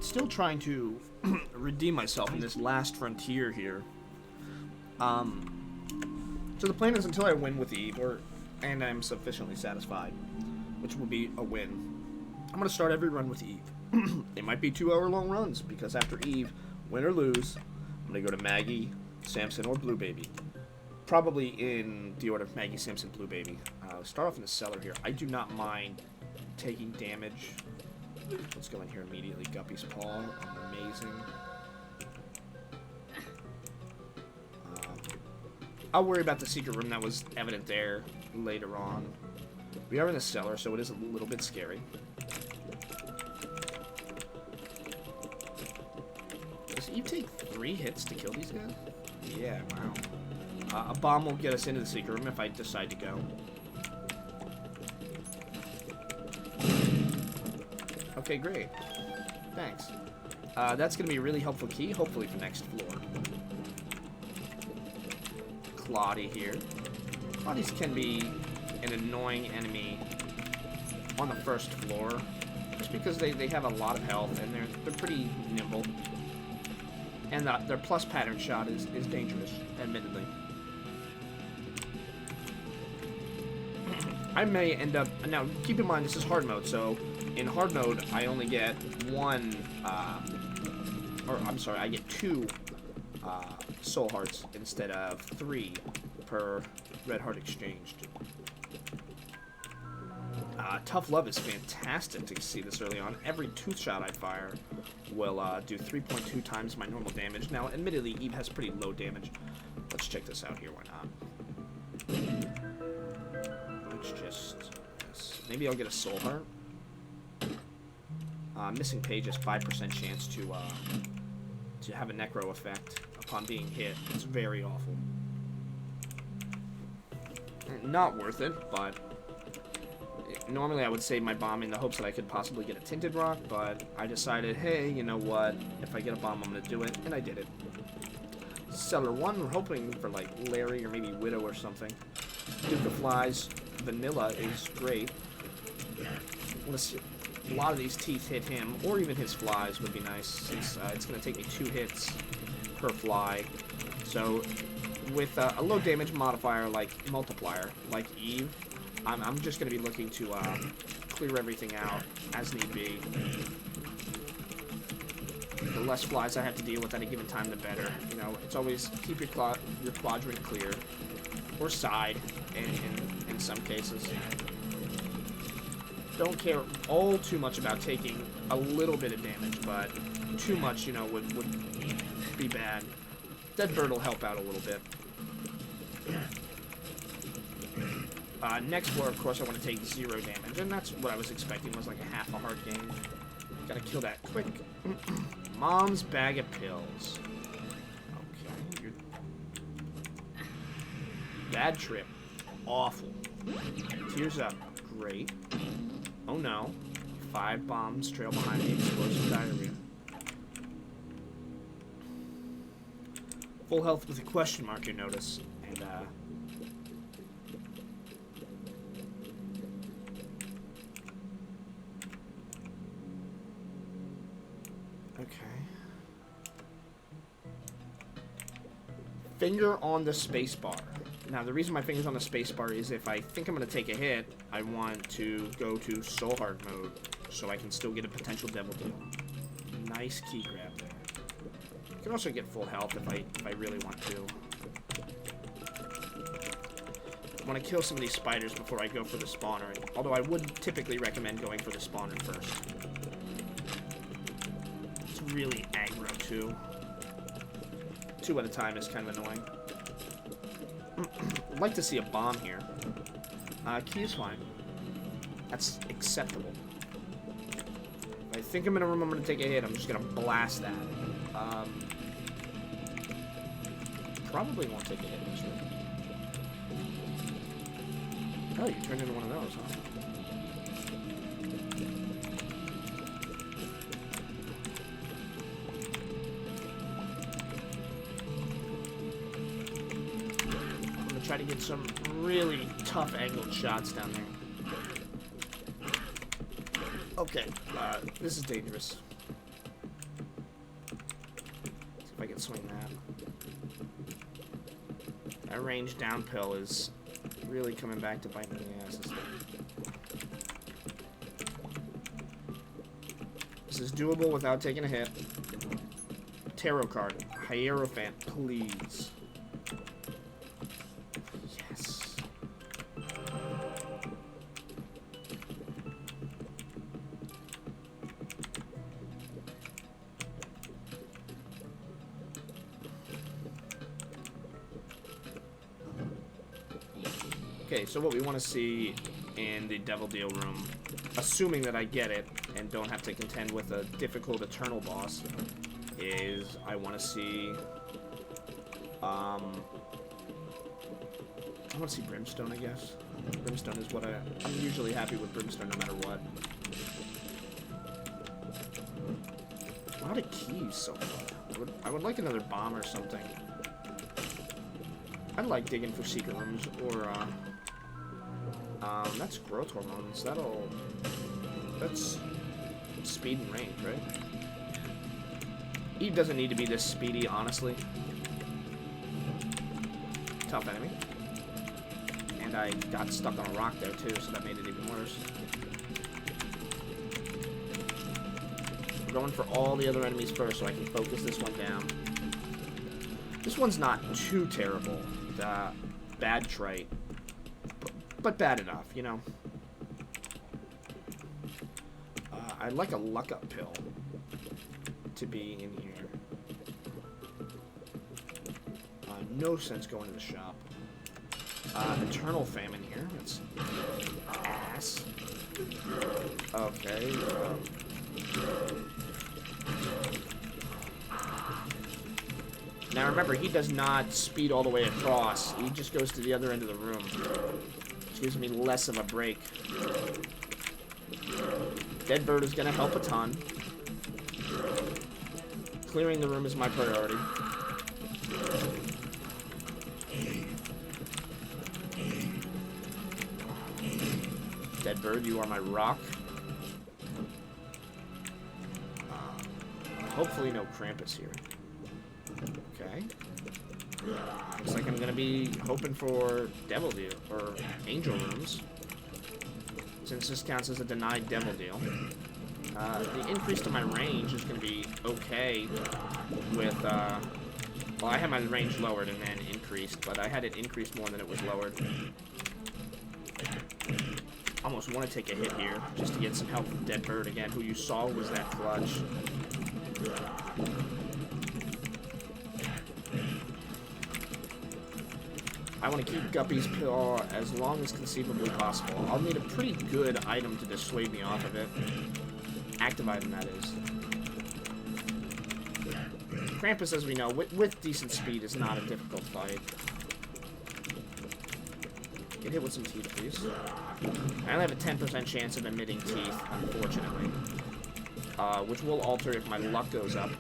still trying to redeem myself in this last frontier here. So the plan is until I win with Eve, and I'm sufficiently satisfied, which will be a win, I'm going to start every run with Eve. They might be 2-hour-long runs, because after Eve, win or lose, I'm going to go to Maggie, Samson, or Blue Baby. Probably in the order of Maggie, Samson, Blue Baby. Start off in the cellar here. I do not mind taking damage. Let's go in here immediately. Guppy's Paw. Amazing. I'll worry about the secret room that was evident there later on. We are in the cellar, so it is a little bit scary. Does Eve take 3 hits to kill these guys? Yeah, wow. A bomb will get us into the secret room if I decide to go. Okay, great. Thanks. That's going to be a really helpful key, hopefully for next floor. Claudie here. Claudies can be an annoying enemy on the first floor, just because they have a lot of health and they're pretty nimble. And their plus pattern shot is dangerous, admittedly. I may end up... Now, keep in mind, this is hard mode, so in hard mode, I only get one... or, I'm sorry, I get 2 soul hearts instead of 3 per red heart exchanged. Tough Love is fantastic to see this early on. Every tooth shot I fire will do 3.2 times my normal damage. Now, admittedly, Eve has pretty low damage. Let's check this out here. Why not? Let's just... Yes. Maybe I'll get a soul heart. Missing page has 5% chance to have a necro effect upon being hit. It's very awful. Not worth it, but... Normally I would save my bomb in the hopes that I could possibly get a tinted rock, but I decided, hey, you know what? If I get a bomb, I'm going to do it, and I did it. Cellar 1, we're hoping for, like, Larry or maybe Widow or something. Duke of Flies, Vanilla is great. A lot of these teeth hit him, or even his flies would be nice, since it's going to take me 2 hits per fly. So, with a low damage modifier like Multiplier, like Eve, I'm just going to be looking to clear everything out as need be. The less flies I have to deal with at a given time, the better. You know, it's always keep your quadrant clear, or side in some cases. Don't care all too much about taking a little bit of damage, but too much, you know, would be bad. Dead Bird will help out a little bit. Next floor, of course, I want to take 0 damage, and that's what I was expecting, was like a half a heart gain. Gotta kill that quick. Mom's Bag of Pills. Okay. Bad trip. Awful. Tears Up. Great. Oh no. 5 bombs trail behind me. Explosive diarrhea. Full health with a question mark, you notice. And, okay. Finger on the spacebar. Now, the reason my finger's on the spacebar is if I think I'm going to take a hit, I want to go to Soul Heart mode so I can still get a potential Devil Deal. Nice key grab there. I can also get full health if I really want to. I want to kill some of these spiders before I go for the spawner, although I would typically recommend going for the spawner first. It's really aggro, too. 2 at a time is kind of annoying. I'd like to see a bomb here. Key is fine. That's acceptable. If I think I'm going to remember to take a hit, I'm just going to blast that. Probably won't take a hit this one. Oh, you turned into one of those, huh? I'm going to try to get some really tough angled shots down there. Okay, this is dangerous. swing that. That range downpill is really coming back to bite me in the ass. This is doable without taking a hit. Tarot card. Hierophant, please. Yes. Okay, so what we want to see in the Devil Deal room, assuming that I get it and don't have to contend with a difficult Eternal boss, is I want to see, I want to see Brimstone, I guess. Brimstone is what I'm usually happy with Brimstone no matter what. A lot of keys so far. I would like another bomb or something. I like digging for secret rooms or, that's growth hormones. That's speed and range, right? Eve doesn't need to be this speedy, honestly. Tough enemy. And I got stuck on a rock there, too, so that made it even worse. I'm going for all the other enemies first so I can focus this one down. This one's not too terrible. Bad trait. But bad enough, you know? I'd like a luck-up pill to be in here. No sense going to the shop. Eternal Famine here. That's ass. Okay. Now remember, he does not speed all the way across. He just goes to the other end of the room. Which gives me less of a break. Dead Bird is going to help a ton. Clearing the room is my priority. Dead Bird, you are my rock. Hopefully no Krampus here. Okay. Looks like I'm going to be hoping for Devil Deal, or Angel Rooms. Since this counts as a denied Devil Deal. The increase to my range is going to be okay with, well, I had my range lowered and then increased, but I had it increased more than it was lowered. Almost want to take a hit here, just to get some help from Dead Bird again, who you saw was that clutch. I want to keep Guppy's pill as long as conceivably possible. I'll need a pretty good item to dissuade me off of it. Active item, that is. Krampus, as we know, with decent speed, is not a difficult fight. Get hit with some teeth, please. I only have a 10% chance of emitting teeth, unfortunately. Which will alter if my luck goes up.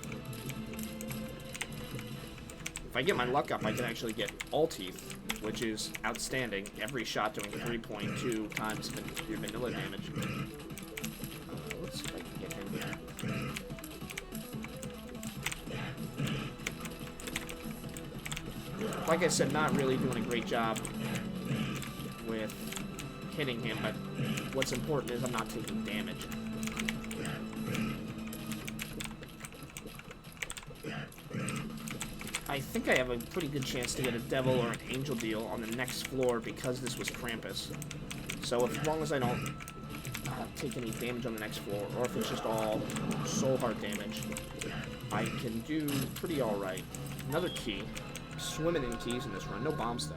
If I get my luck up, I can actually get all teeth, which is outstanding. Every shot doing 3.2 times your vanilla damage. Let's see if I can get him here. Like I said, not really doing a great job with hitting him, but what's important is I'm not taking damage. I think I have a pretty good chance to get a Devil or an Angel Deal on the next floor because this was Krampus. So as long as I don't take any damage on the next floor, or if it's just all soul heart damage, I can do pretty alright. Another key. Swimming in keys in this run. No bombs, though.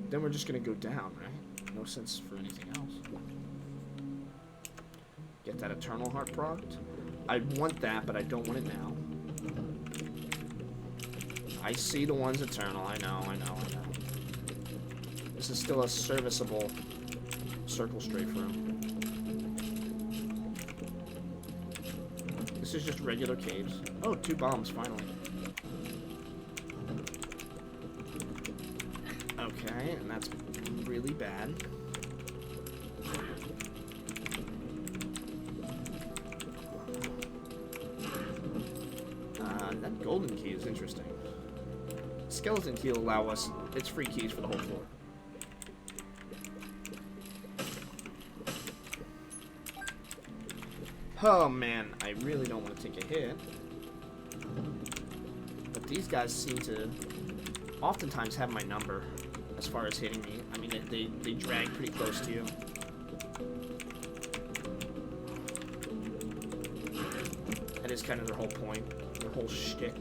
Then we're just going to go down, right? No sense for anything else. Get that Eternal Heart product. I want that, but I don't want it now. I see the one's eternal. I know. This is still a serviceable circle strafe room. This is just regular caves. Oh, 2 bombs, finally. Okay, and that's really bad. That golden key is interesting. Skeleton key will allow us... It's free keys for the whole floor. Oh, man. I really don't want to take a hit. But these guys seem to oftentimes have my number as far as hitting me. I mean, they drag pretty close to you. That is kind of their whole point. Their whole shtick.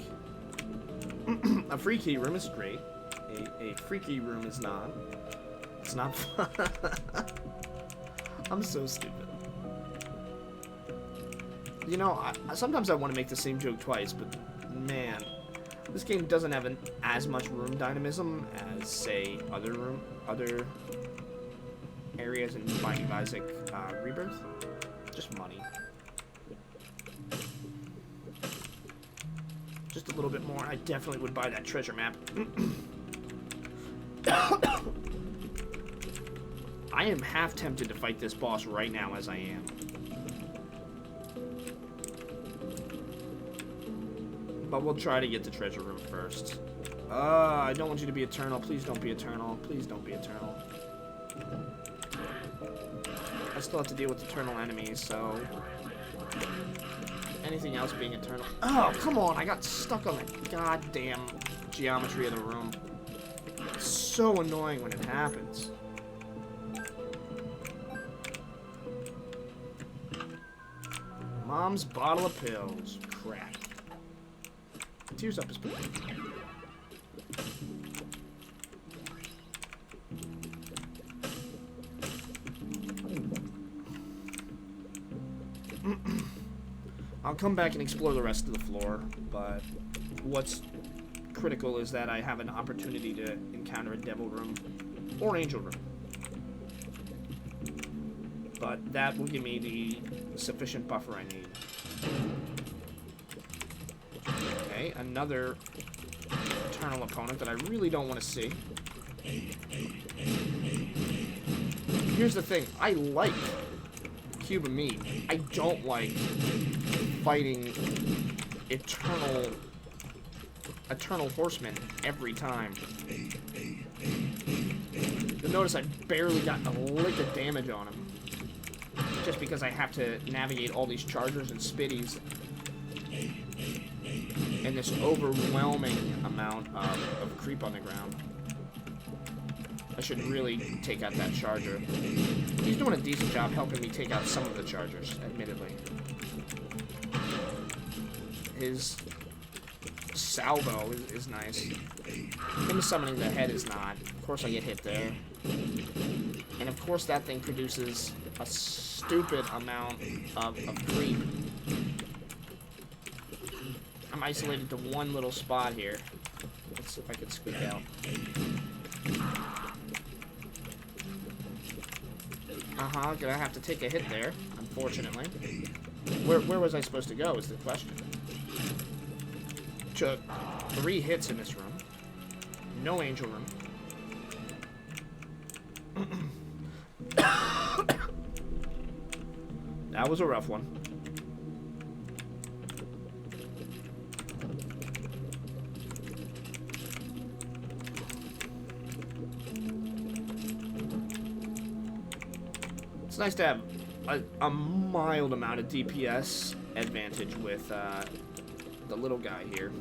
A free key room is great. A freaky room is not. It's not fun. I'm so stupid. You know, sometimes I want to make the same joke twice, but man, this game doesn't have as much room dynamism as, say, other areas in Binding of Isaac Rebirth. Just money. Just a little bit more. I definitely would buy that treasure map. I am half tempted to fight this boss right now as I am. But we'll try to get the treasure room first. I don't want you to be eternal. Please don't be eternal. Please don't be eternal. I still have to deal with eternal enemies, so... Anything else being eternal... Oh, come on! I got stuck on the goddamn geometry of the room. It's so annoying when it happens. Mom's bottle of pills. Crap. Tears up his pillow. I'll come back and explore the rest of the floor, but what's critical is that I have an opportunity to encounter a devil room or angel room. But that will give me the sufficient buffer I need. Okay, another eternal opponent that I really don't want to see. Here's the thing, I like Cube of Meat. I don't like fighting eternal horsemen every time. You'll notice I barely got a lick of damage on him. Just because I have to navigate all these chargers and spitties. And this overwhelming amount of creep on the ground. I should really take out that charger. He's doing a decent job helping me take out some of the chargers, admittedly. His salvo is nice. Him summoning the head is not. Of course I get hit there. And of course that thing produces a stupid amount of creep. I'm isolated to one little spot here. Let's see if I can squeak out. Gonna have to take a hit there, unfortunately. Where was I supposed to go is the question. Took 3 hits in this room. No angel room. That was a rough one. It's nice to have a mild amount of DPS advantage with the little guy here.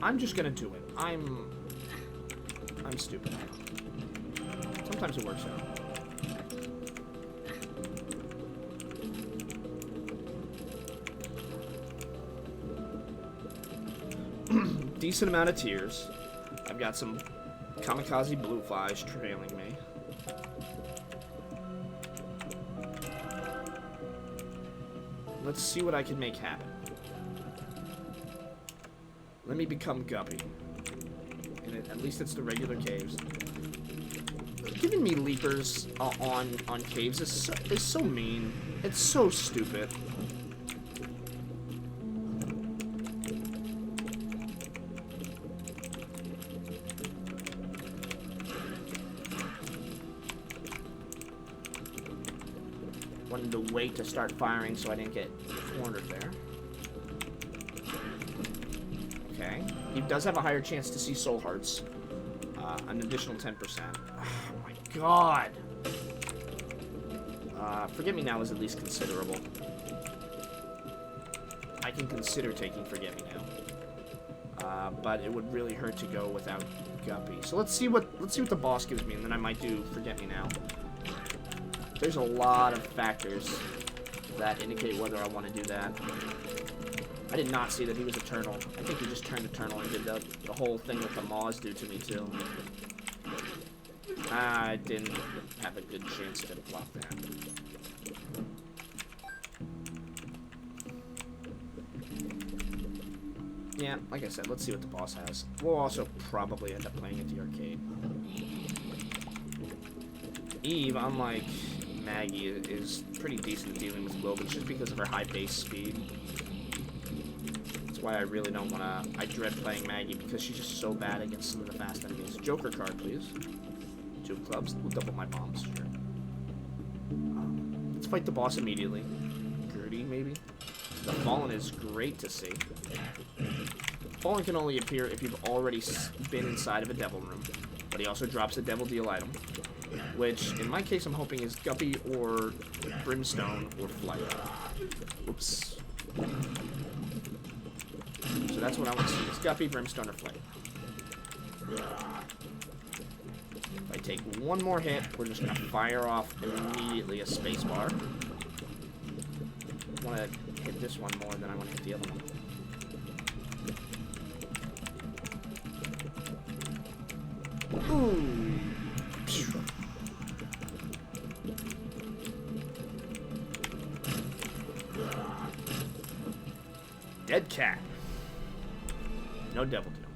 I'm just gonna do it. I'm stupid. Sometimes it works out. Decent amount of tears. I've got some kamikaze blue flies trailing me. Let's see what I can make happen. Let me become Guppy. And at least it's the regular caves. Giving me leapers on caves is so mean. It's so stupid. Wanted to wait to start firing so I didn't get cornered there. Okay. He does have a higher chance to see soul hearts. An additional 10%. Oh my god. Forget Me Now is at least considerable. I can consider taking Forget Me Now. But it would really hurt to go without Guppy. So let's see what the boss gives me, and then I might do Forget Me Now. There's a lot of factors that indicate whether I want to do that. I did not see that he was Eternal. I think he just turned Eternal and did the whole thing that the Maws do to me, too. I didn't have a good chance to block that. Yeah, like I said, let's see what the boss has. We'll also probably end up playing at the arcade. Eve, unlike Maggie, is pretty decent at dealing with Will, but just because of her high base speed. That's why I really don't want to... I dread playing Maggie, because she's just so bad against some of the fast enemies. Joker card, please. 2 of clubs. We'll double my bombs, sure. Let's fight the boss immediately. Gertie, maybe? The Fallen is great to see. Fallen can only appear if you've already been inside of a devil room, but he also drops a devil deal item, which in my case I'm hoping is Guppy or Brimstone or Flight. Oops. So that's what I want to see, is Guppy, Brimstone, or Flight. If I take one more hit, we're just going to fire off immediately a spacebar. I want to hit this one more than I want to hit the other one. Ooh. Dead cat. No devil deal.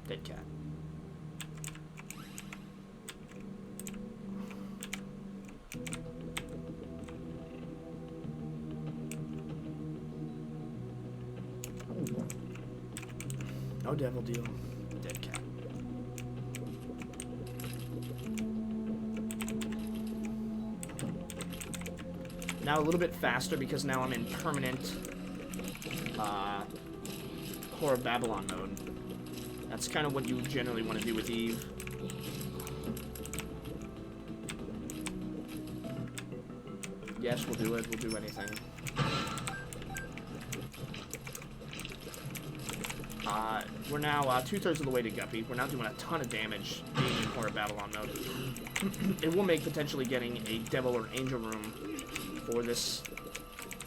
Dead cat. No devil deal. Dead cat. Now a little bit faster because now I'm in permanent Horror Babylon mode. That's kind of what you generally want to do with Eve. Yes, we'll do it. We'll do anything. We're now 2/3 of the way to Guppy. We're now doing a ton of damage being in Horror Babylon mode. It will make potentially getting a Devil or Angel room for this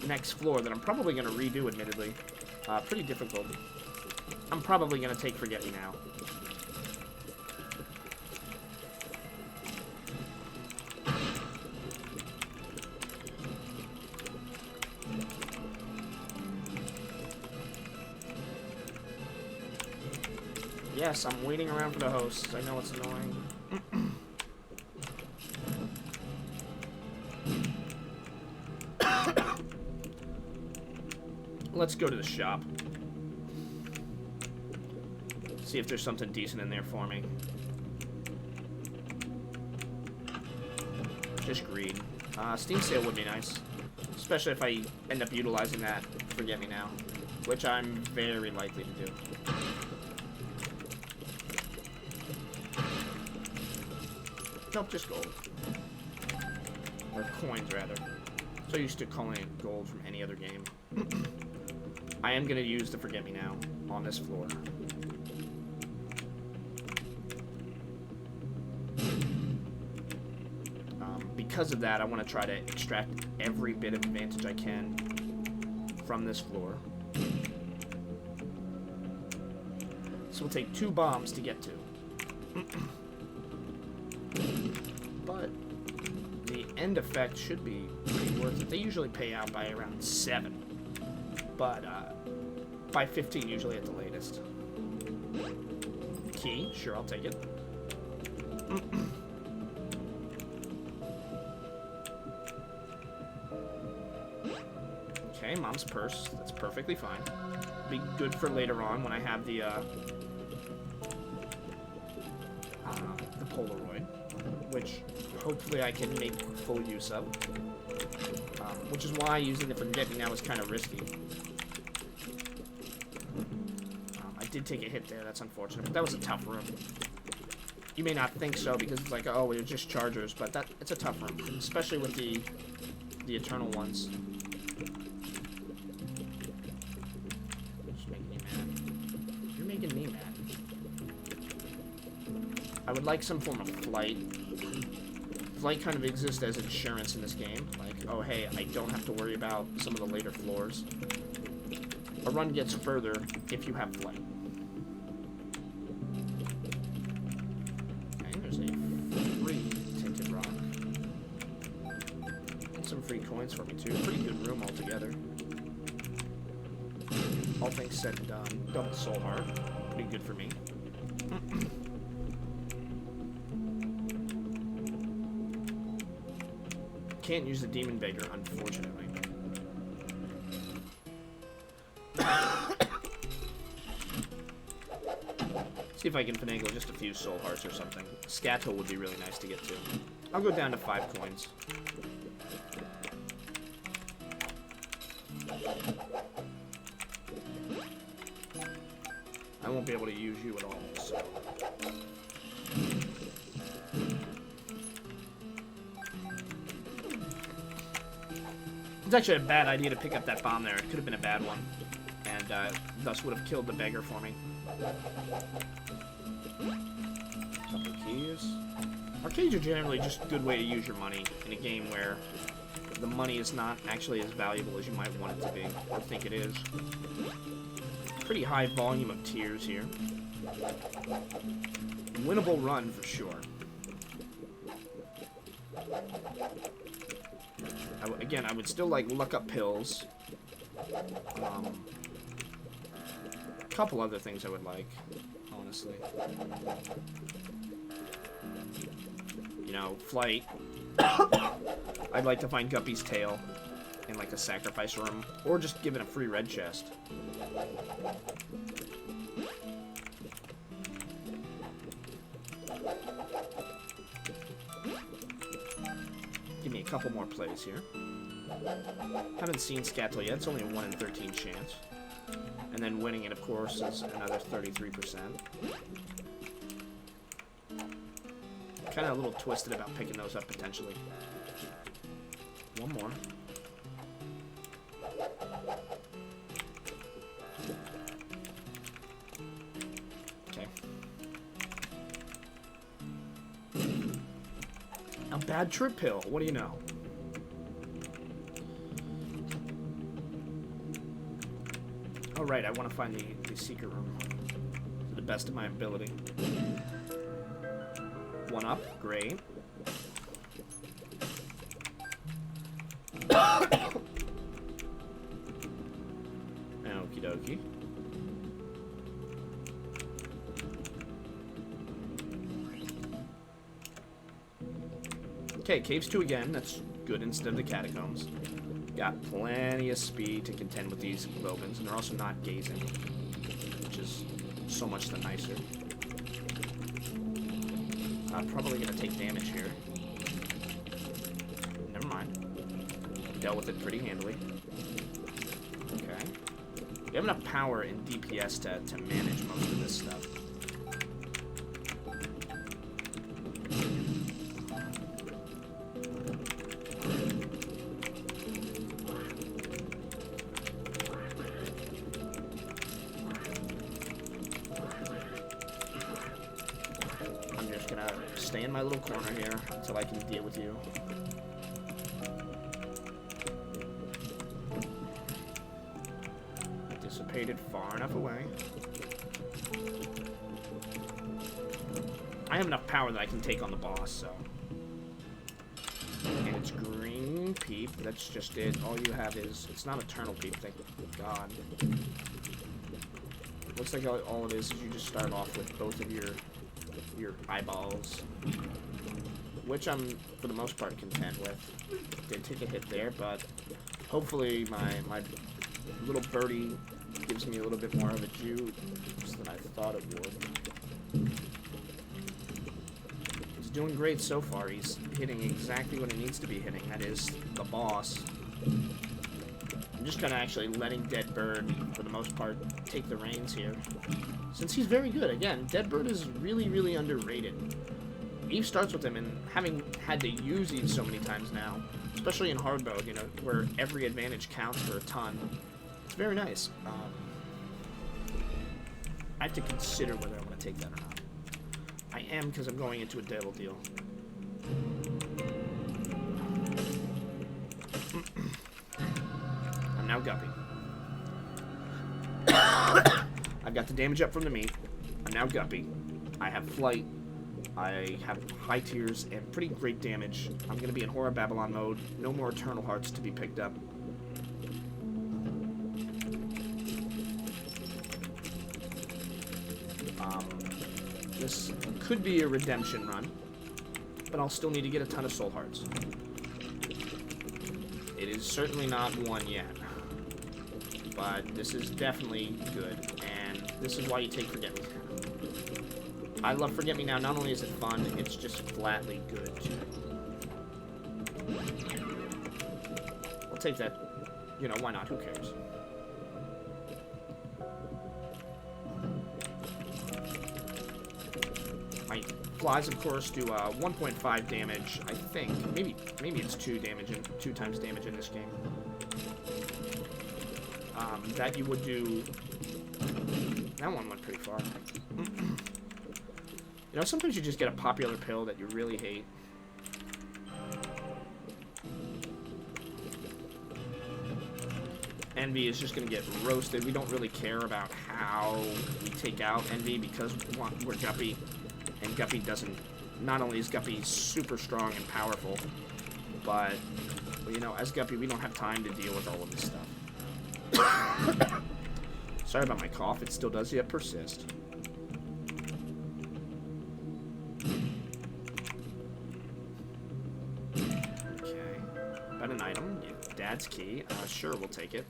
next floor that I'm probably going to redo, admittedly. Pretty difficult. I'm probably going to take Forget Me Now. Yes, I'm waiting around for the hosts. I know it's annoying. Let's go to the shop. See if there's something decent in there for me. Just greed. Steam sale would be nice. Especially if I end up utilizing that Forget Me Now. Which I'm very likely to do. Nope, just gold. Or coins, rather. So used to calling it gold from any other game. I am going to use the Forget Me Now on this floor. Because of that, I want to try to extract every bit of advantage I can from this floor. So we'll take 2 bombs to get to. But the end effect should be pretty worth it. They usually pay out by around 7. But by 15 usually at the latest. Key, sure, I'll take it. Okay, mom's purse. That's perfectly fine. Be good for later on when I have the Polaroid, which hopefully I can make full use of. Which is why using the Forget Me Now is kind of risky. I did take a hit there. That's unfortunate. But that was a tough room. You may not think so because it's like, oh, it was just chargers, but it's a tough room, especially with the eternal ones. Just making you mad. You're making me mad. I would like some form of flight. Flight kind of exists as insurance in this game. Like, oh hey, I don't have to worry about some of the later floors. A run gets further if you have flight. Okay, there's a free tinted rock. And some free coins for me too. Pretty good room altogether. All things said and done. Double soul heart. Pretty good for me. Can't use the demon beggar, unfortunately. See if I can finagle just a few soul hearts or something. Scatto would be really nice to get to. I'll go down to 5 coins. I won't be able to use you at all, so... It's actually a bad idea to pick up that bomb there. It could have been a bad one. And thus would have killed the beggar for me. Couple keys. Arcades are generally just a good way to use your money in a game where the money is not actually as valuable as you might want it to be, or think it is. Pretty high volume of tiers here. Winnable run for sure. Again, I would still like luck up pills. A couple other things I would like, honestly. You know, flight. I'd like to find Guppy's tail in like a sacrifice room, or just give it a free red chest. Give me a couple more plays here. Haven't seen Scatto yet. It's only a 1 in 13 chance. And then winning it, of course, is another 33%. Kind of a little twisted about picking those up, potentially. One more. Okay. A bad trip pill. What do you know? Oh, right. I want to find the secret room to the best of my ability. One up. Great. Okie dokie. Okay, caves 2 again. That's good instead of the catacombs. Got plenty of speed to contend with these Logans, and they're also not gazing, which is so much the nicer. I'm probably going to take damage here. Never mind. Dealt with it pretty handily. Okay. We have enough power in DPS to manage most of this stuff. Stay in my little corner here until I can deal with you. Dissipated far enough away. I have enough power that I can take on the boss, so. And it's green peep. That's just it. All you have is, it's not eternal peep, thank God. Looks like all it is you just start off with both of your eyeballs, which I'm for the most part content with. Did take a hit there, but hopefully my little birdie gives me a little bit more of a juice than I thought it would. He's doing great so far. He's hitting exactly what he needs to be hitting. That is the boss. I'm just kind of actually letting Dead Bird, for the most part, take the reins here. since he's very good. Again, Deadbird is really, really underrated. Eve starts with him, and having had to use Eve so many times now, especially in hard mode, you know, where every advantage counts for a ton, it's very nice. I have to consider whether I want to take that or not. I am, because I'm going into a devil deal. I'm now Guppy. I've got the damage up from the meat. I'm now Guppy. I have flight. I have high tiers and pretty great damage. I'm going to be in Horror Babylon mode. No more Eternal Hearts to be picked up. This could be a redemption run, but I'll still need to get a ton of Soul Hearts. It is certainly not one yet, but this is definitely good, and this is why you take Forget Me. I love Forget Me Now. Not only is it fun, it's just flatly good, too. I'll take that. You know, why not? Who cares? My flies, of course, do 1.5 damage, I think. Maybe it's 2 times damage in this game. That you would do... That one went pretty far. You know, sometimes you just get a popular pill that you really hate. Envy is just going to get roasted. We don't really care about how we take out Envy because we're Guppy. And Guppy doesn't... Not only is Guppy super strong and powerful, but, you know, as Guppy, we don't have time to deal with all of this stuff. Sorry about my cough. It still does yet persist. Okay. Got an item. Yeah, Dad's Key. Sure, we'll take it.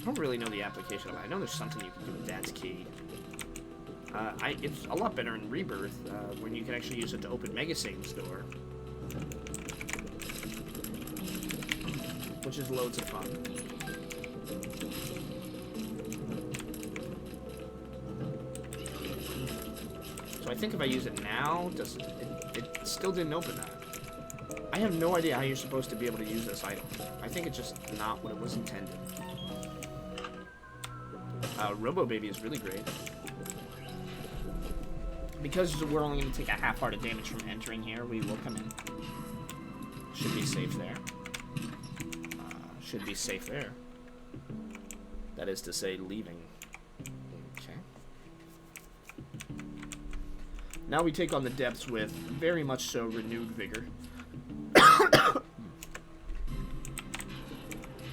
I don't really know the application of it. I know there's something you can do with Dad's Key. It's a lot better in Rebirth, when you can actually use it to open Mega Satan's door. Which is loads of fun. So I think if I use it now, it still didn't open that. I have no idea how you're supposed to be able to use this item. I think it's just not what it was intended. Robo Baby is really great. Because we're only going to take a half-hearted damage from entering here, we will come in. Should be safe there. Should be safe there. That is to say, leaving. Okay. Now we take on the depths with very much so renewed vigor. Let's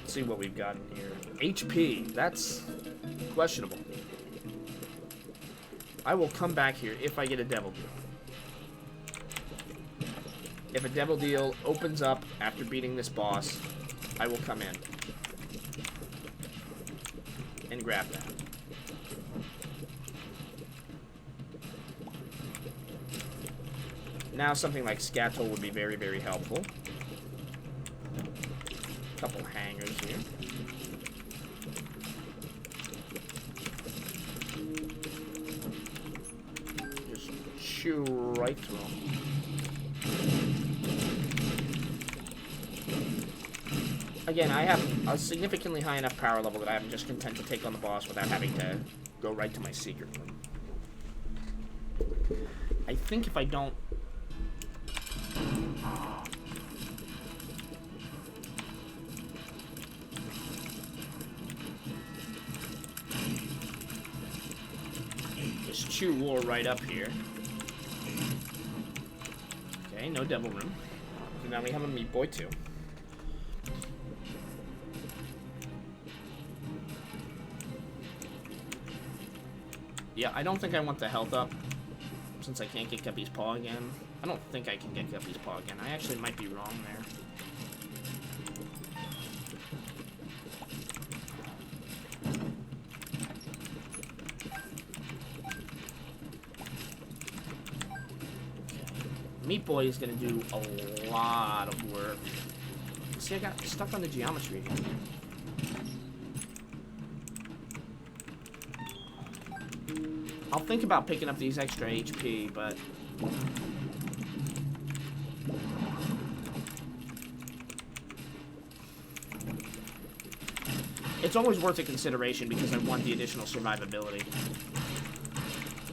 see what we've got in here. HP. That's questionable. I will come back here if I get a Devil Deal. If a Devil Deal opens up after beating this boss, I will come in and grab that. Now something like Scatole would be very, very helpful. A couple hangers here. Chew right through them. Again, I have a significantly high enough power level that I'm just content to take on the boss without having to go right to my secret room. I think if I don't... Just chew war right up here. Okay, no Devil Room. So now we have a Meat Boy too. Yeah, I don't think I want the health up, since I can't get Guppy's Paw again. I don't think I can get Guppy's Paw again. I actually might be wrong there. Meat Boy is going to do a lot of work. See, I got stuck on the geometry again. I'll think about picking up these extra HP, but... it's always worth a consideration because I want the additional survivability.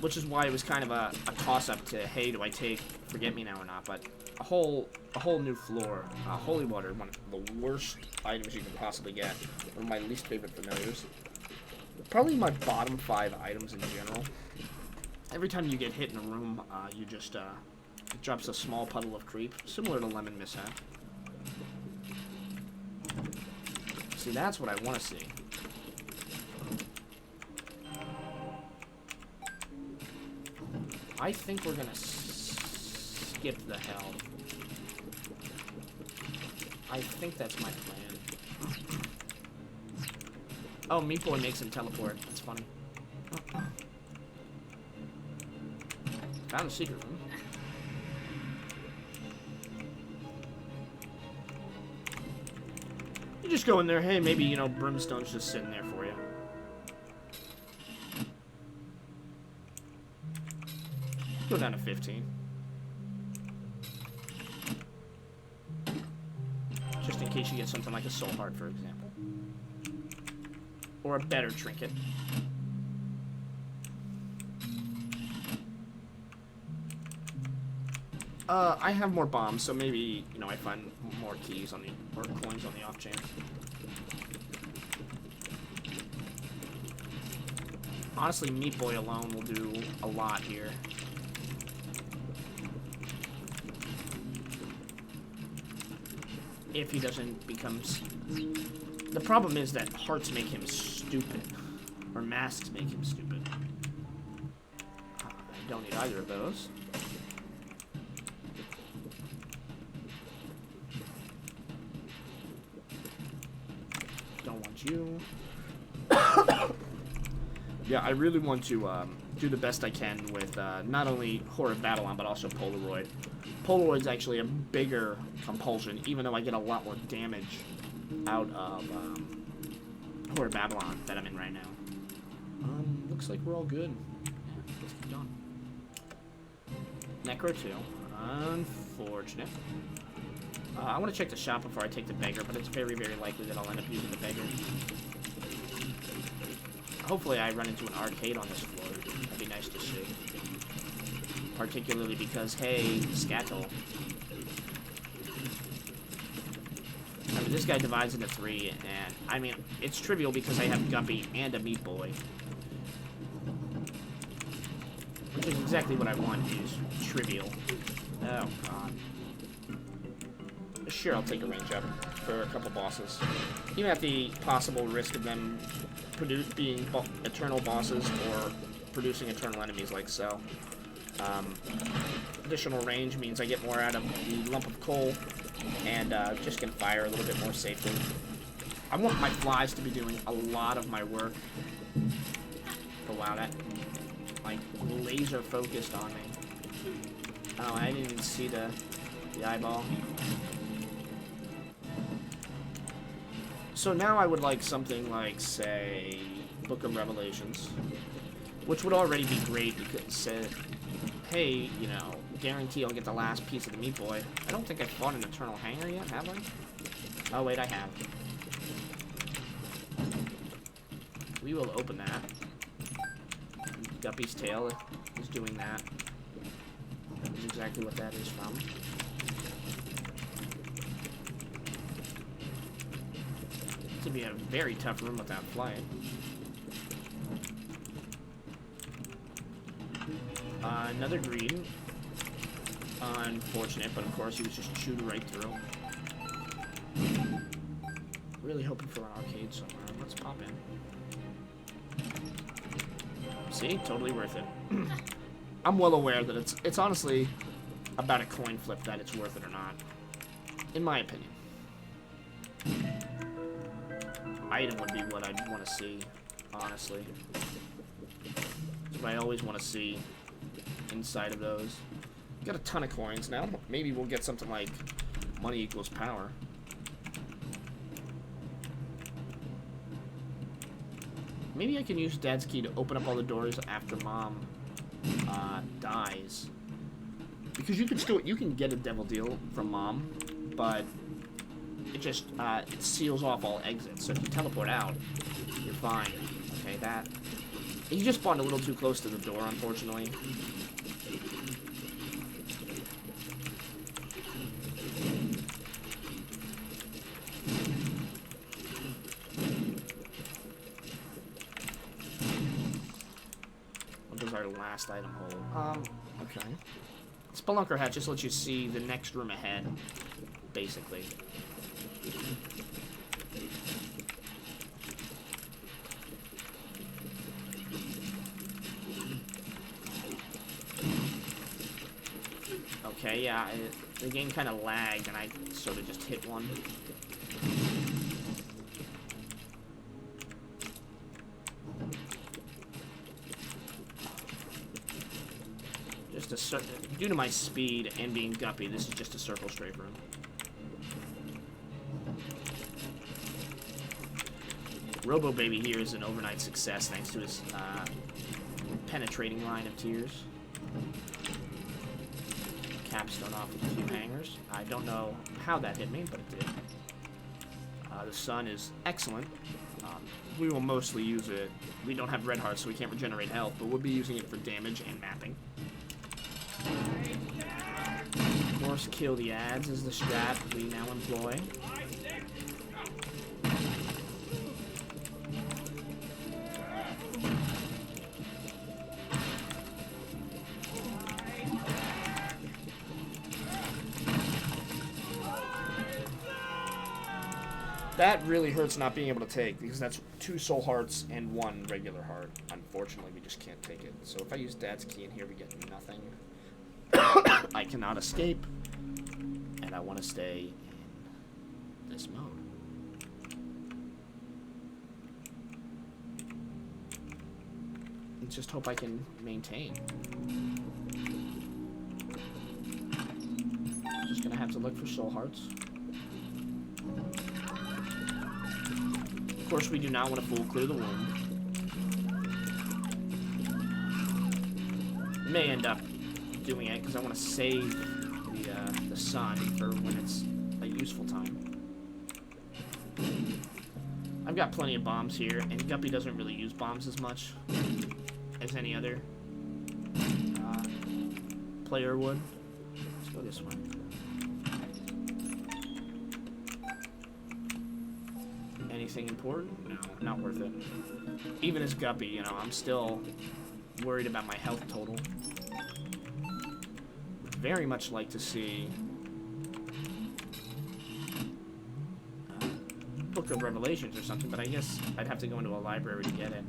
Which is why it was kind of a toss-up to, hey, do I take Forget-Me-Now or not? But a whole new floor. Holy Water, one of the worst items you can possibly get. One of my least favorite familiars. Probably my bottom 5 items in general. Every time you get hit in a room, you just, it drops a small puddle of creep, similar to Lemon Mishap. See, that's what I want to see. I think we're gonna skip the hell. I think that's my plan. Oh, Meat Boy makes him teleport. That's funny. Found a secret room. You just go in there, hey, maybe, you know, Brimstone's just sitting there for you. Go down to 15. Just in case you get something like a soul heart, for example. Or a better trinket. I have more bombs, so maybe, you know, I find more keys on the, or coins on the off chance. Honestly, Meat Boy alone will do a lot here. If he doesn't become... The problem is that hearts make him stupid. Or masks make him stupid. I don't need either of those. Don't want you. Yeah, I really want to do the best I can with not only Horrid Babylon, but also Polaroid. Polaroid's actually a bigger compulsion, even though I get a lot more damage out of Horrid Babylon that I'm in right now. Looks like we're all good. Yeah, let's keep going. Necro 2. Unfortunate. I want to check the shop before I take the beggar, but it's very, very likely that I'll end up using the beggar. Hopefully I run into an arcade on this floor. That'd be nice to see. Particularly because, hey, Scattle. I mean, this guy divides into 3, and, I mean, it's trivial because I have Guppy and a Meat Boy. Which is exactly what I want, is trivial. Oh, God. Sure, I'll take a range up for a couple bosses. Even at the possible risk of them being eternal bosses or producing eternal enemies like so. Additional range means I get more out of the lump of coal and just can fire a little bit more safely. I want my flies to be doing a lot of my work. But wow, that like laser focused on me. Oh, I didn't even see the eyeball. So now I would like something like, say, Book of Revelations, which would already be great because it said, hey, you know, guarantee I'll get the last piece of the Meat Boy. I don't think I've fought an Eternal Hanger yet, have I? Oh, wait, I have. We will open that. Guppy's tail is doing that. That is exactly what that is from. It's gonna be a very tough room without flight. Another green. Unfortunate, but of course he was just chewed right through. Really hoping for an arcade somewhere. Let's pop in. See? Totally worth it. I'm well aware that it's honestly about a coin flip that it's worth it or not. In my opinion. Item would be what I'd want to see, honestly. That's what I always want to see inside of those. Got a ton of coins now. Maybe we'll get something like money equals power. Maybe I can use Dad's key to open up all the doors after Mom dies. Because you can get a devil deal from Mom, but it just it seals off all exits. So if you teleport out, you're fine. Okay, that he just spawned a little too close to the door, unfortunately. What does our last item hold? Okay. Spelunker hat just lets you see the next room ahead, basically. Okay, yeah, the game kind of lagged, and I sort of just hit one. Due to my speed and being Guppy, this is just a circle straight room. Robo Baby here is an overnight success thanks to his penetrating line of tears. Capstone off with a few hangers. I don't know how that hit me, but it did. The sun is excellent. We will mostly use it. We don't have red hearts, so we can't regenerate health, but we'll be using it for damage and mapping. Of course, kill the ads is the strat we now employ. That really hurts not being able to take, because that's 2 soul hearts and 1 regular heart. Unfortunately, we just can't take it. So if I use Dad's key in here, we get nothing. I cannot escape, and I want to stay in this mode. Let's just hope I can maintain. Just gonna have to look for soul hearts. Of course, we do not want to full clear the womb. May end up doing it because I want to save the sun for when it's a useful time. I've got plenty of bombs here, and Guppy doesn't really use bombs as much as any other player would. Let's go this way. Anything important? No, not worth it. Even as Guppy, you know, I'm still worried about my health total. Would very much like to see Book of Revelations or something, but I guess I'd have to go into a library to get it.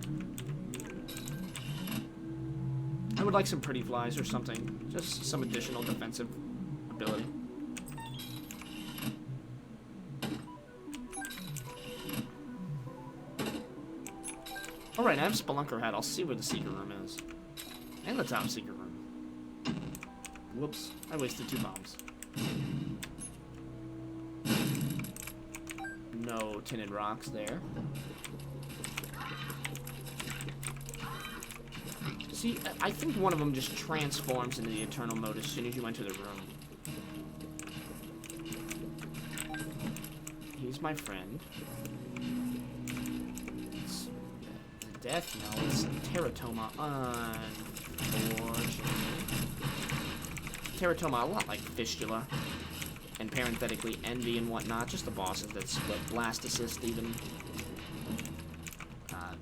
I would like some pretty flies or something. Just some additional defensive ability. Alright, I have Spelunker hat. I'll see where the secret room is. And the top secret room. Whoops. I wasted 2 bombs. No tinted rocks there. See, I think one of them just transforms into the Eternal mode as soon as you enter the room. He's my friend. Death? No, it's Teratoma. Unfortunately. Teratoma, a lot like Fistula. And parenthetically, Envy and whatnot. Just the bosses that split. Blast Assist, even.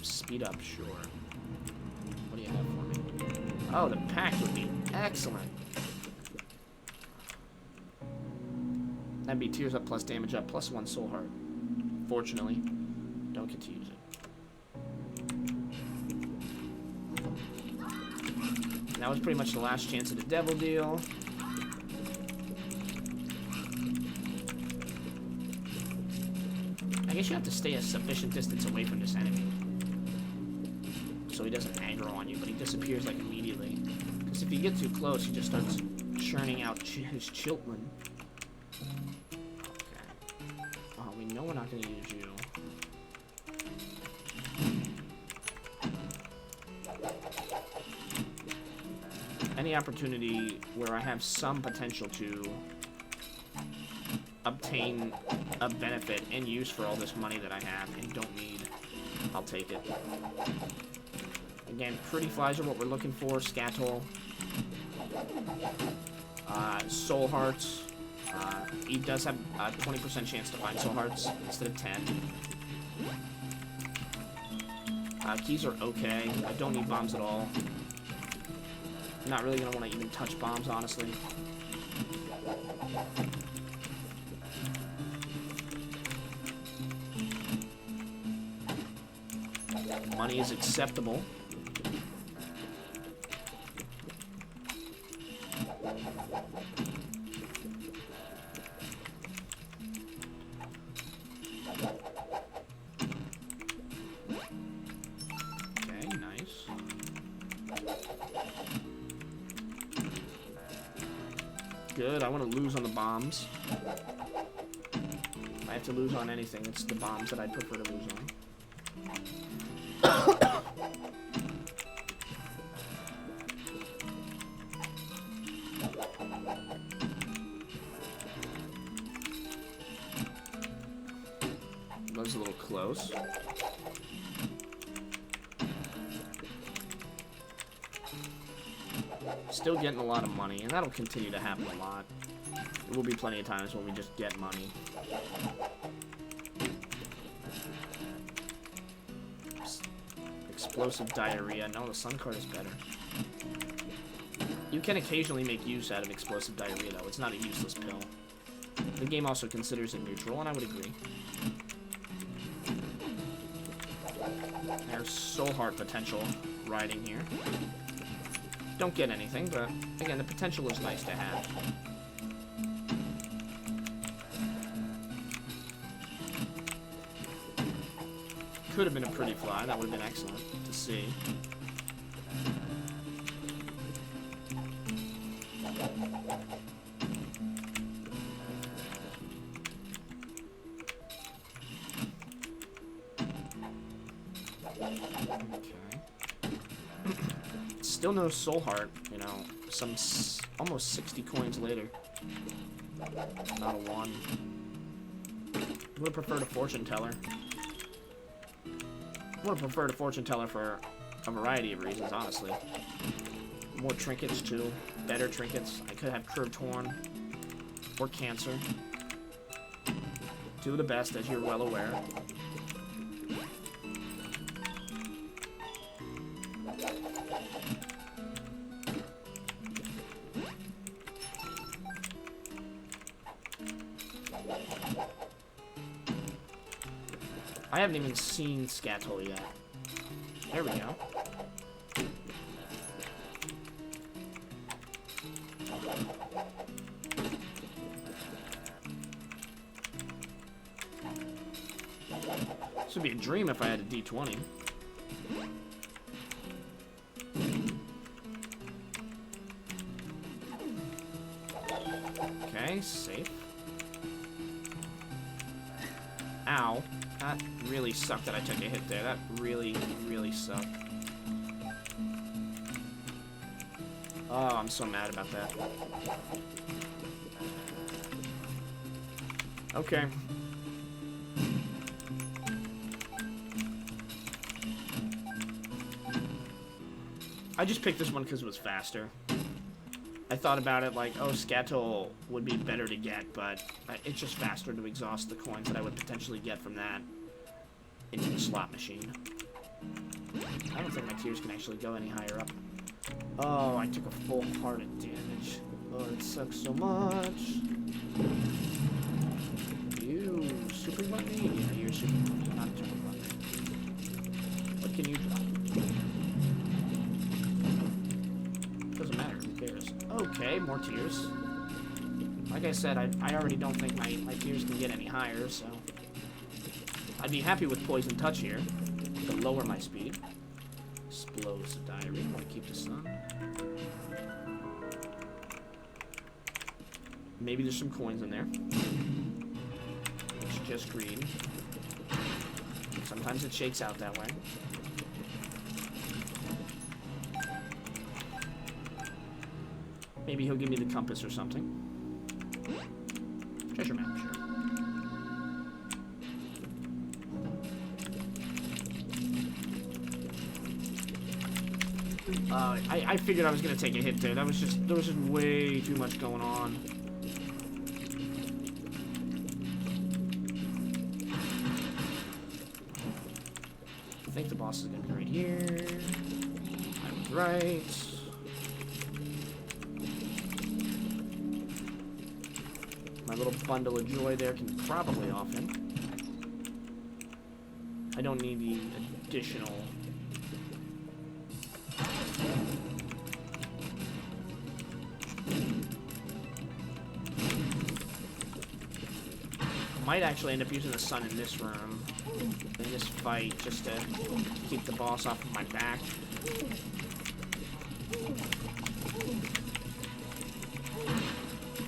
Speed up, sure. What do you have for me? Oh, the pack would be excellent. That'd be Tears Up plus Damage Up plus 1 Soul Heart. Fortunately, don't get to use it. That was pretty much the last chance of the devil deal. I guess you have to stay a sufficient distance away from this enemy, so he doesn't aggro on you, but he disappears like immediately. Because if you get too close, he just starts churning out his children. Okay. Oh, we know we're not going to use you. the opportunity where I have some potential to obtain a benefit and use for all this money that I have and don't need, I'll take it. Again, pretty flies are what we're looking for. Scatol. Soul Hearts. He does have a 20% chance to find Soul Hearts instead of 10. Keys are okay. I don't need bombs at all. I'm not really going to want to even touch bombs, honestly. Money is acceptable. Okay, nice. Good, I want to lose on the bombs. If I have to lose on anything, it's the bombs that I prefer to lose on. That was a little close. Still getting a lot of money, and that'll continue to happen a lot. There will be plenty of times when we just get money. Explosive diarrhea. No, the sun card is better. You can occasionally make use out of explosive diarrhea, though. It's not a useless pill. The game also considers it neutral, and I would agree. There's Soul Heart potential riding here. Don't get anything, but again, the potential is nice to have. Could have been a pretty fly. That would have been excellent to see. Still no Soul Heart, you know, some almost 60 coins later. Not a 1. Would have preferred a fortune teller. Would have preferred a fortune teller for a variety of reasons, honestly. More trinkets, too. Better trinkets. I could have Curved Horn or Cancer. Two of the best, as you're well aware. I haven't even seen Scatol yet. There we go. This would be a dream if I had a D20. Okay, safe. Ow. That really sucked that I took a hit there. That really, really sucked. Oh, I'm so mad about that. Okay. I just picked this one because it was faster. I thought about it like, oh, Scatol would be better to get, but it's just faster to exhaust the coins that I would potentially get from that into the slot machine. I don't think my tears can actually go any higher up. Oh, I took a full heart of damage. Oh, it sucks so much. You super bunny? Yeah, you're super bunny, not turtle bunny. What can you drop? Doesn't matter, who cares? Okay, more tears. Like I said, I already don't think my tears can get any higher, so... I'd be happy with Poison Touch here, to lower my speed. Explosive Diarrhea, I want to keep the sun. Maybe there's some coins in there. It's just greed. Sometimes it shakes out that way. Maybe he'll give me the compass or something. Treasure map, sure. I figured I was gonna take a hit there. There was just way too much going on. I think the boss is gonna be right here. I was right. My little bundle of joy there can probably off him. I don't need the additional. Might actually end up using the sun in this room, in this fight, just to keep the boss off of my back.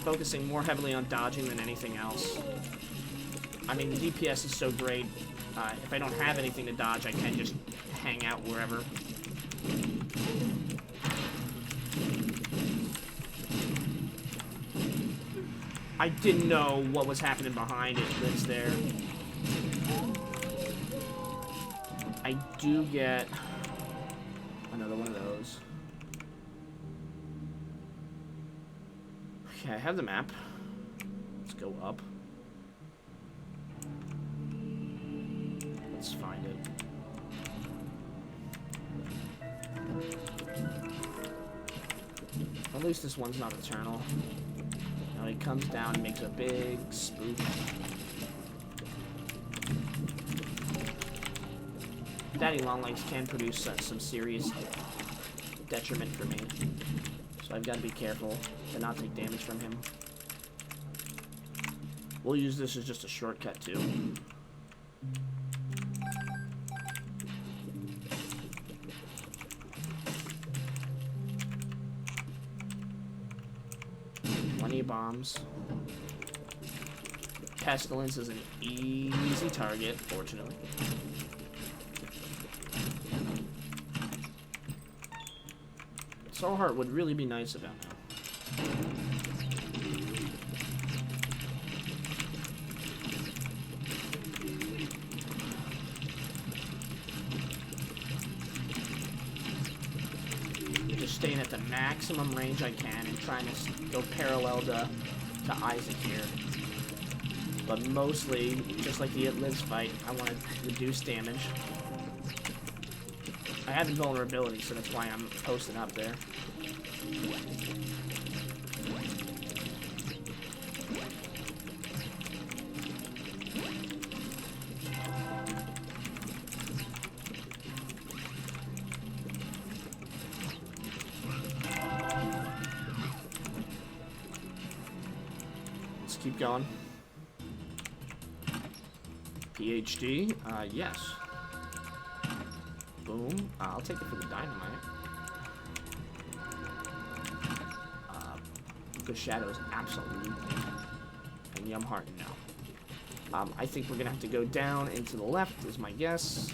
Focusing more heavily on dodging than anything else. I mean, the DPS is so great. If I don't have anything to dodge, I can just hang out wherever. I didn't know what was happening behind it. Lives there. I do get another one of those. Okay, I have the map. Let's go up. Let's find it. At least this one's not eternal. Now he comes down and makes a big spoof. Daddy Longlegs can produce some serious detriment for me. So I've got to be careful to not take damage from him. We'll use this as just a shortcut too. Plenty of bombs. Pestilence is an easy target, fortunately. Soul Heart would really be nice about now. Just staying at the maximum range I can and trying to go parallel to Isaac here. But mostly, just like the It Lives fight, I want to reduce damage. I have invulnerability, so that's why I'm posting up there. Let's keep going. PhD, yes. Boom. I'll take it for the dynamite. Good shadows, absolutely. And Yum Heart, no. I think we're gonna have to go down and to the left, is my guess.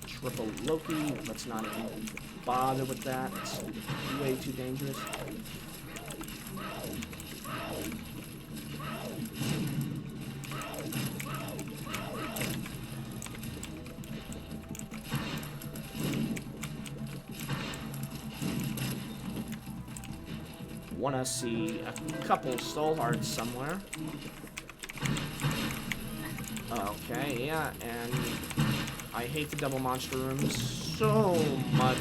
Triple Loki. Let's not even bother with that. It's way too dangerous. Want to see a couple soul hearts somewhere. Okay, yeah, and I hate the double monster rooms so much.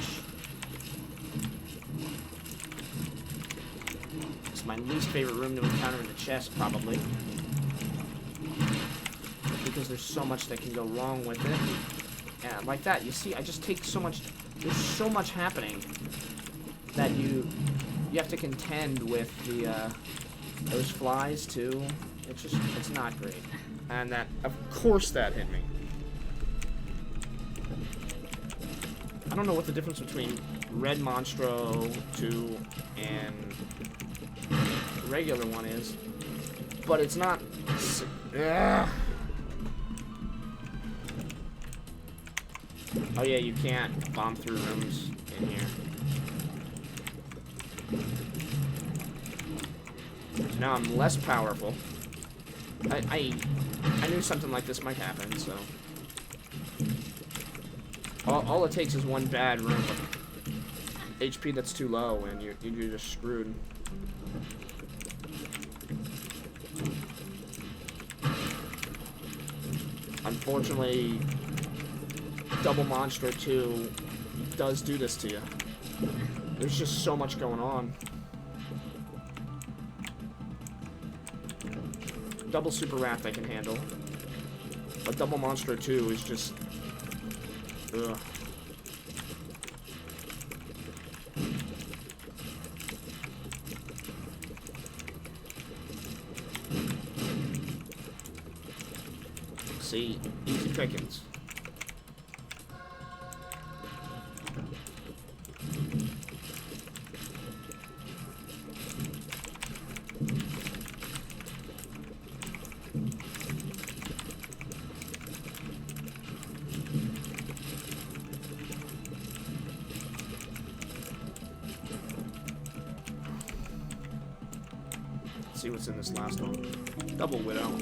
It's my least favorite room to encounter in the chest, probably. Because there's so much that can go wrong with it. And like that, you see, I just take so much, there's so much happening that you have to contend with the, those flies, too. It's just, it's not great. And that, of course that hit me. I don't know what the difference between Red Monstro 2 and the regular one is, but it's not... Oh yeah, you can't bomb through rooms in here. Now I'm less powerful. I knew something like this might happen, so... All it takes is one bad room with HP that's too low, and you're just screwed. Unfortunately, Double Monster 2 does do this to you. There's just so much going on. Double Super Wrath I can handle. But Double Monster 2 is just... ugh. See, easy pickings. Let's see what's in this last one. Double Widow.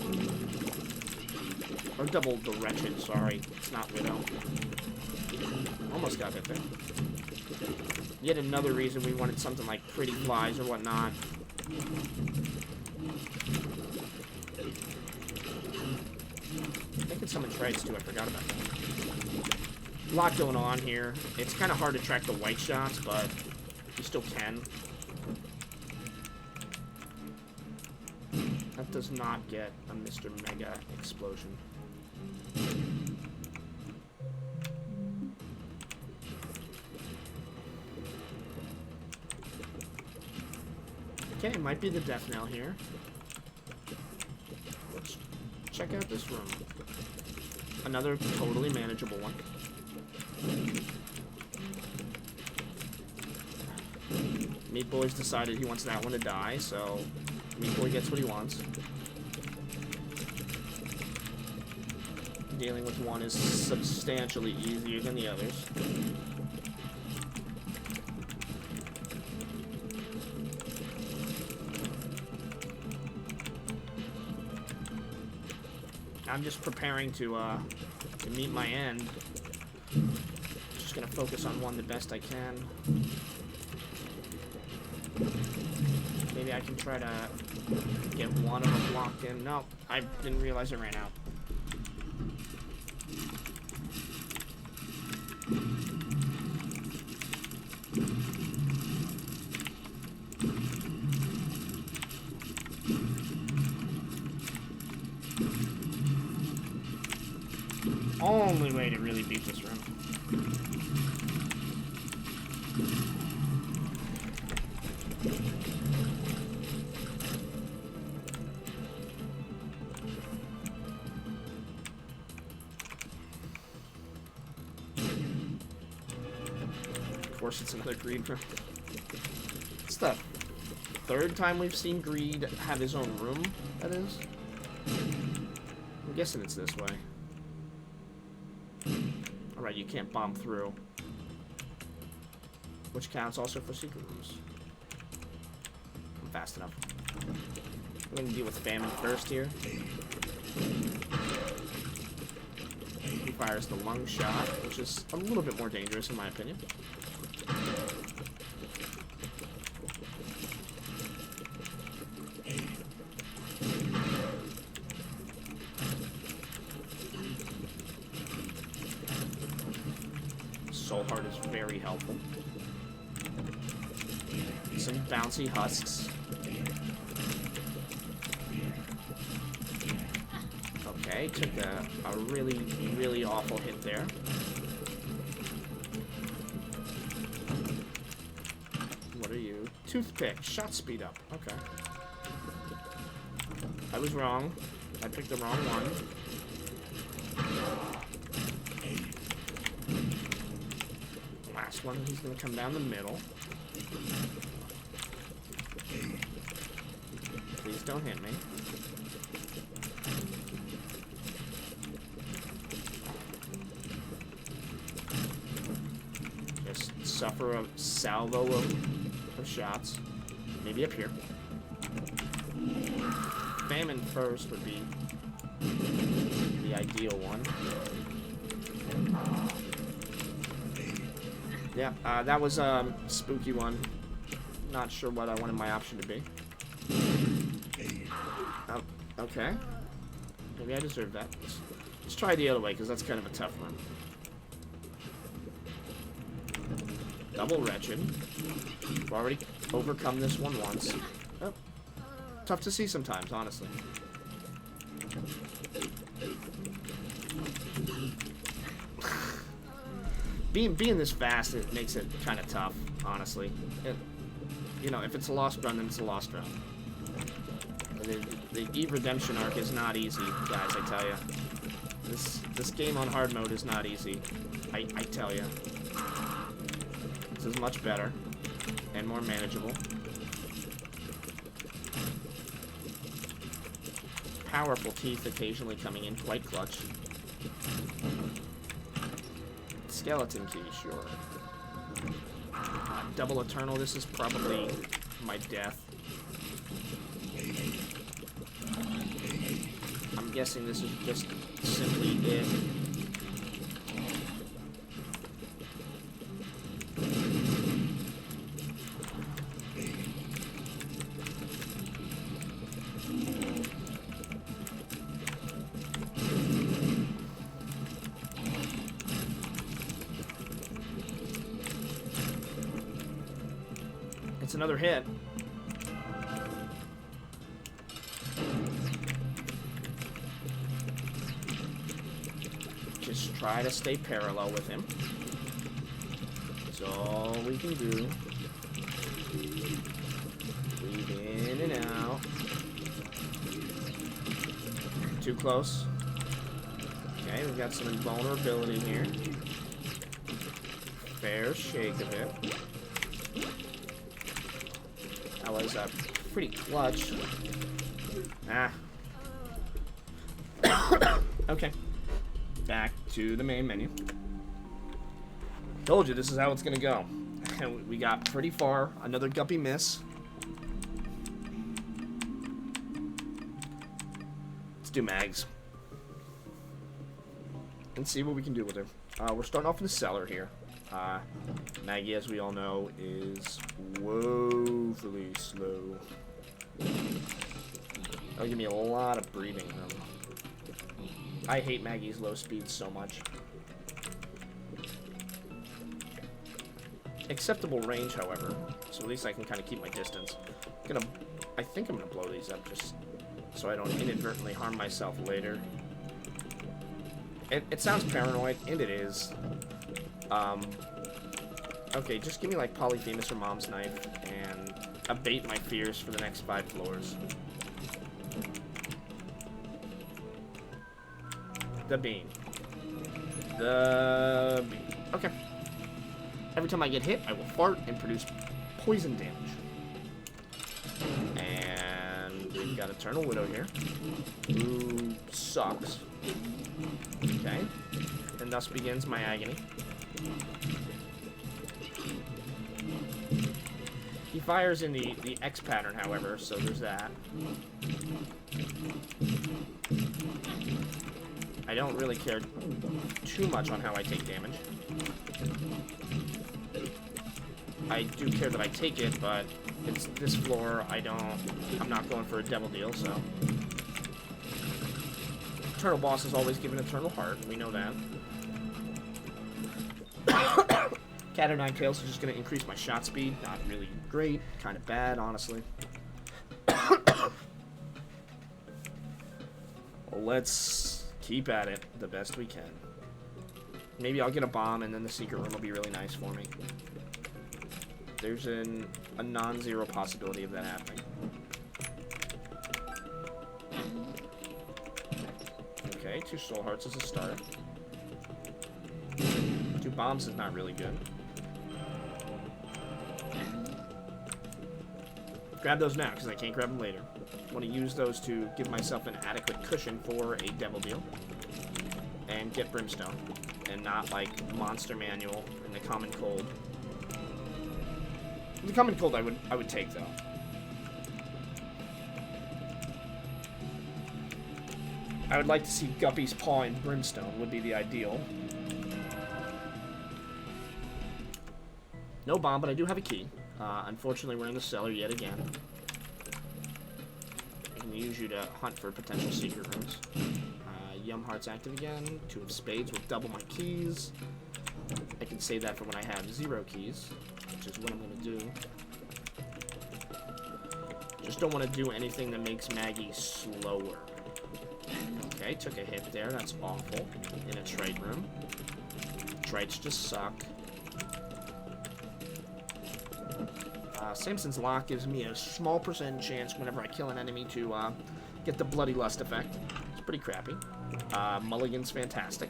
Or double the Wretched, sorry. It's not Widow. Almost got hit there. Yet another reason we wanted something like Pretty Flies or whatnot. I can summon Treads too, I forgot about that. A lot going on here. It's kind of hard to track the white shots, but you still can. That does not get a Mr. Mega explosion. Okay, it might be the death knell here. Let's check out this room. Another totally manageable one. Meat Boy's decided he wants that one to die, so Meat Boy gets what he wants. Dealing with one is substantially easier than the others. I'm just preparing to meet my end. Just gonna focus on one the best I can. Maybe I can try to get one of them locked in. No, I didn't realize it ran out. Only way to really beat this room. Of course, it's another greed room. It's the third time we've seen Greed have his own room, that is. I'm guessing it's this way. Alright, you can't bomb through. Which counts also for secret rooms. I'm fast enough. We're gonna deal with Famine first here. He fires the lung shot, which is a little bit more dangerous in my opinion. Soul Heart is very helpful. Some bouncy husks. Okay, took a really, really awful hit there. What are you? Toothpick. Shot speed up. Okay. I was wrong. I picked the wrong one. Last one, he's gonna come down the middle. Please don't hit me. Just suffer a salvo of shots. Maybe up here. famine first would be the ideal one. Yeah, that was a spooky one. Not sure what I wanted my option to be. Oh, okay. Maybe I deserve that. Let's try the other way, because that's kind of a tough one. Double wretched. We've already overcome this one once. Oh. Tough to see sometimes, honestly. Being this fast, it makes it kind of tough, honestly. You know, if it's a lost run, then it's a lost run. The Eve Redemption arc is not easy, guys, I tell ya. This game on hard mode is not easy. I tell ya. This is much better and more manageable. Powerful teeth occasionally coming in quite clutch. Skeleton key, sure. Double Eternal, this is probably my death. I'm guessing this is just simply it. It's another hit. Just try to stay parallel with him. That's all we can do. Weave in and out. Too close. Okay, we've got some invulnerability here. Fair shake of it. That was pretty clutch. Ah. Okay. Back to the main menu. Told you this is how it's gonna go. And we got pretty far. Another Guppy miss. Let's do Mags. And see what we can do with her. We're starting off in the cellar here. Maggie, as we all know, is woefully slow. That'll give me a lot of breathing room. I hate Maggie's low speed so much. Acceptable range, however, so at least I can kind of keep my distance. I think I'm gonna blow these up just so I don't inadvertently harm myself later. It sounds paranoid, and it is. Okay, just give me like Polyphemus or Mom's Knife and abate my fears for the next 5 floors. The bean. The bean. Okay. Every time I get hit, I will fart and produce poison damage. And we've got Eternal Widow here, who sucks. Okay. And thus begins my agony. He fires in the X pattern, however, so there's that. I don't really care too much on how I take damage. I do care that I take it, but it's this floor, I'm not going for a devil deal, so. Eternal boss is always given Eternal Heart, we know that. Cat o' Nine Tails is just going to increase my shot speed. Not really great. Kind of bad, honestly. Let's keep at it the best we can. Maybe I'll get a bomb and then the secret room will be really nice for me. There's a non-zero possibility of that happening. Okay, 2 soul hearts is a start. 2 bombs is not really good. Grab those now, because I can't grab them later. I want to use those to give myself an adequate cushion for a devil deal. And get Brimstone. And not, like, Monster Manual and the Common Cold. The Common Cold I would take, though. I would like to see Guppy's paw in brimstone would be the ideal. No bomb, but I do have a key. Unfortunately, we're in the cellar yet again. I can use you to hunt for potential secret rooms. Yum Heart's active again. 2 of spades with double my keys. I can save that for when I have 0 keys, which is what I'm going to do. Just don't want to do anything that makes Maggie slower. Okay, took a hit there. That's awful. In a trite room. Trites just suck. Samson's Lock gives me a small % chance whenever I kill an enemy to get the Bloody Lust effect. It's pretty crappy. Mulligan's fantastic.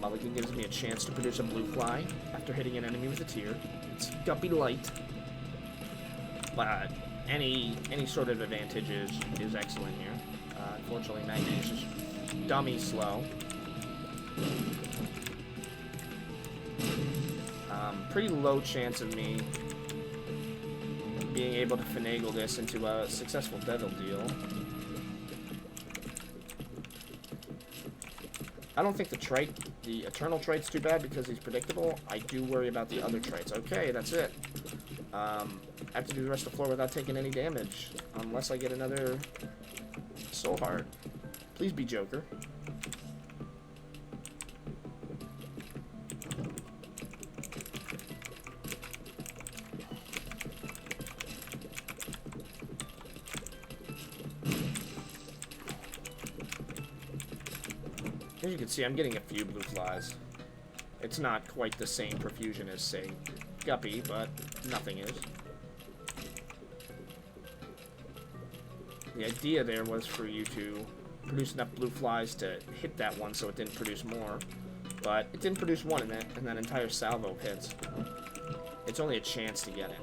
Mulligan gives me a chance to produce a blue fly after hitting an enemy with a tear. It's Guppy Light. But any sort of advantage is excellent here. Unfortunately, Maggie is just dummy slow. Pretty low chance of me being able to finagle this into a successful devil deal. I don't think the Eternal Trite's too bad because he's predictable. I do worry about the other traits. Okay, that's it. I have to do the rest of the floor without taking any damage. Unless I get another Soul Heart. Please be Joker. As you can see, I'm getting a few blue flies. It's not quite the same profusion as, say, Guppy, but nothing is. The idea there was for you to produce enough blue flies to hit that one so it didn't produce more. But it didn't produce one in that entire salvo of hits. It's only a chance to get it.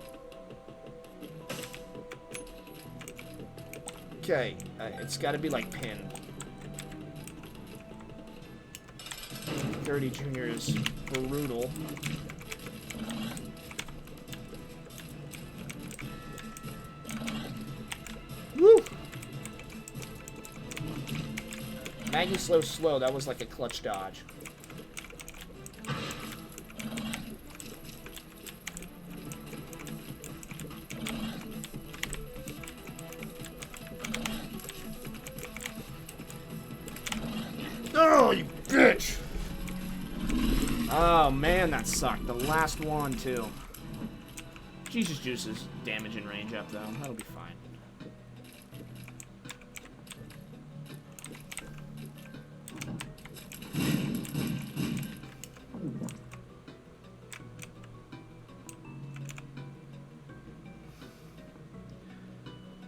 Okay, it's got to be like Pin. 30 Junior is brutal. Woo! Maggie slow. That was like a clutch dodge. Oh, you bitch! Oh, man, that sucked. The last one, too. Jesus Juice's damage and range up, though. That'll be fine.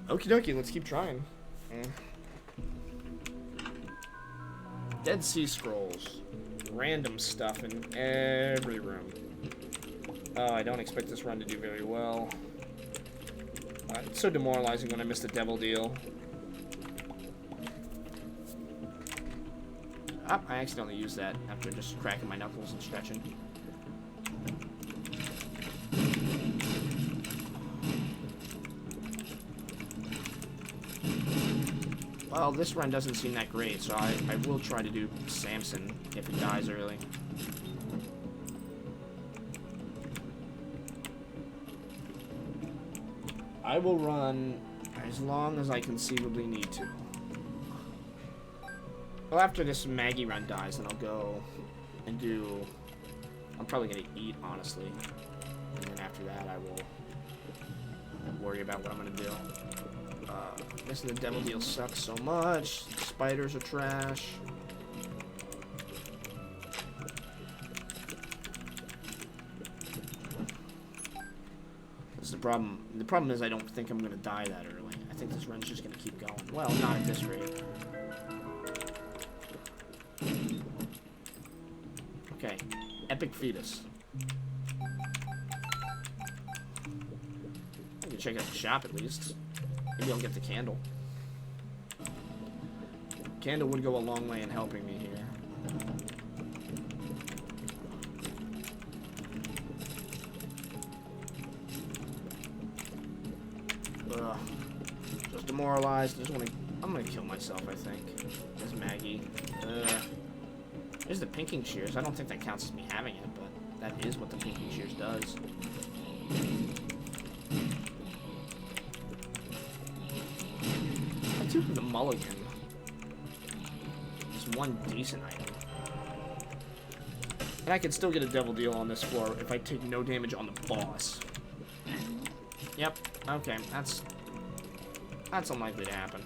Okie dokie, let's keep trying. Dead Sea Scrolls. Random stuff in every room. Oh, I don't expect this run to do very well. It's so demoralizing when I miss the devil deal. Ah, I accidentally used that after just cracking my knuckles and stretching. Well, this run doesn't seem that great, so I will try to do Samson if it dies early. I will run as long as I conceivably need to. Well, after this Maggie run dies, then I'll go and do... I'm probably going to eat, honestly. And then after that, I will worry about what I'm going to do. Missing the devil deal sucks so much. Spiders are trash. That's the problem. The problem is I don't think I'm going to die that early. I think this run's just going to keep going. Well, not at this rate. Okay. Epic Fetus. I can check out the shop at least. Maybe I'll get the candle. Candle would go a long way in helping me here. Ugh. Just demoralized. I'm gonna kill myself, I think. As Maggie. There's the pinking shears. I don't think that counts as me having it, but that is what the pinking shears does. I do have the mulligan. Just one decent item. And I can still get a devil deal on this floor if I take no damage on the boss. Yep. Okay, that's unlikely to happen.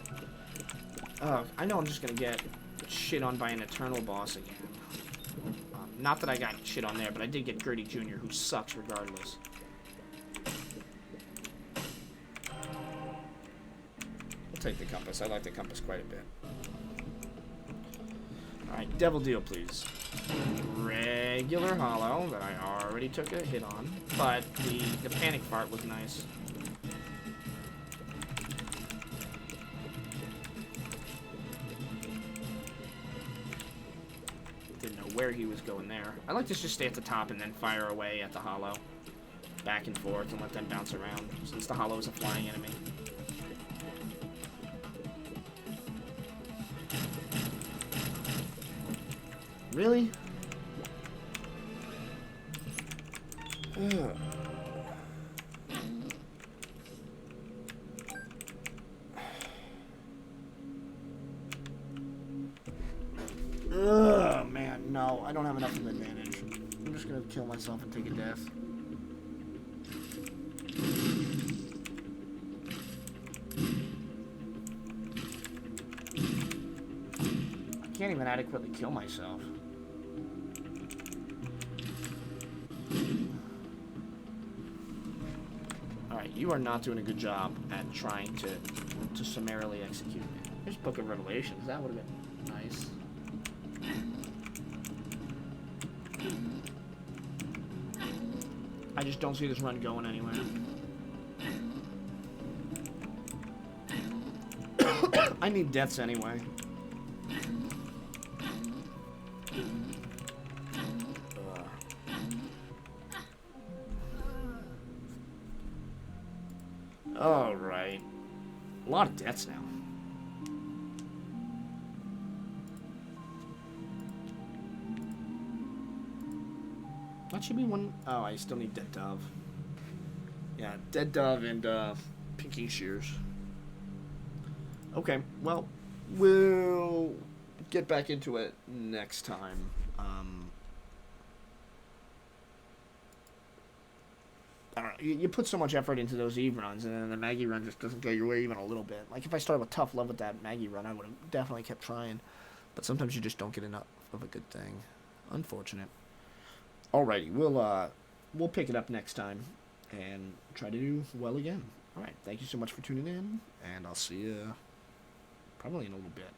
I know I'm just gonna get shit on by an eternal boss again. Not that I got shit on there, but I did get Gertie Jr., who sucks regardless. I'll take the compass. I like the compass quite a bit. Alright, devil deal, please. Regular hollow that I already took a hit on, but the panic fart was nice. Didn't know where he was going there. I like to just stay at the top and then fire away at the hollow. Back and forth and let them bounce around, since the hollow is a flying enemy. Really? Ugh. Ugh, man, no, I don't have enough of an advantage. I'm just gonna kill myself and take a death. I can't even adequately kill myself. Alright, you are not doing a good job at trying to summarily execute me. There's Book of Revelations. That would have been nice. I just don't see this run going anywhere. I need deaths anyway. Alright. A lot of deaths now. That should be one. Oh, I still need Dead Dove. Yeah, Dead Dove and Pinky Shears. Okay, well, we'll get back into it next time. I don't know, you put so much effort into those Eve runs, and then the Maggie run just doesn't go your way even a little bit. Like, if I started with tough love with that Maggie run, I would have definitely kept trying. But sometimes you just don't get enough of a good thing. Unfortunate. Alrighty, we'll pick it up next time and try to do well again. Alright, thank you so much for tuning in, and I'll see you probably in a little bit.